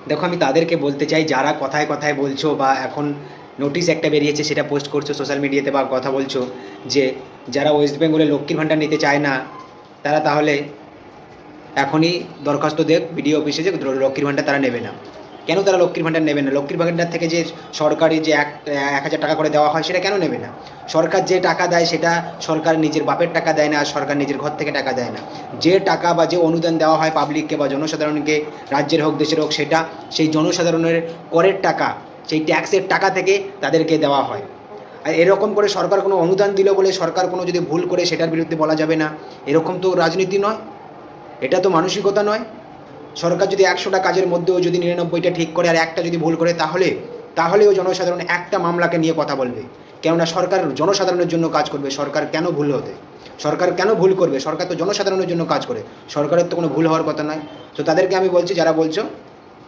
দেখো, আমি তাদেরকে বলতে চাই যারা কথায় কথায় বলছো বা এখন নোটিশ একটা বেরিয়েছে সেটা পোস্ট করছো সোশ্যাল মিডিয়াতে বা কথা বলছো যে যারা ওয়েস্ট বেঙ্গলে লক্ষ্মীর ভাণ্ডার নিতে চায় না তারা তাহলে এখনই দরখাস্ত দেখ বিডিও অফিসে যে লক্ষ্মীর ভাণ্ডার তারা নেবে না। কেন তারা লক্ষ্মীর ভাণ্ডার নেবে না? লক্ষ্মীর ভাণ্ডার থেকে যে সরকারি যে 1,000 টাকা করে দেওয়া হয় সেটা কেন নেবে না? সরকার যে টাকা দেয় সেটা সরকার নিজের বাপের টাকা দেয় না, আর সরকার নিজের ঘর থেকে টাকা দেয় না। যে টাকা বা যে অনুদান দেওয়া হয় পাবলিককে বা জনসাধারণকে, রাজ্যের হোক দেশের হোক, সেটা সেই জনসাধারণের করের টাকা, সেই ট্যাক্সের টাকা থেকে তাদেরকে দেওয়া হয়। আর এরকম করে সরকার কোনো অনুদান দিল বলে সরকার কোনো যদি ভুল করে সেটার বিরুদ্ধে বলা যাবে না, এরকম তো রাজনীতি নয়, এটা তো মানসিকতা নয়। সরকার যদি 100টা কাজের মধ্যেও যদি 99টা ঠিক করে আর একটা যদি ভুল করে তাহলেও জনসাধারণ একটা মামলাকে নিয়ে কথা বলবে। কেননা সরকার জনসাধারণের জন্য কাজ করবে, সরকার কেন ভুল হতে, সরকার কেন ভুল করবে? সরকার তো জনসাধারণের জন্য কাজ করে, সরকারের তো কোনো ভুল হওয়ার কথা নয়। তো তাদেরকে আমি বলছি যারা বলছো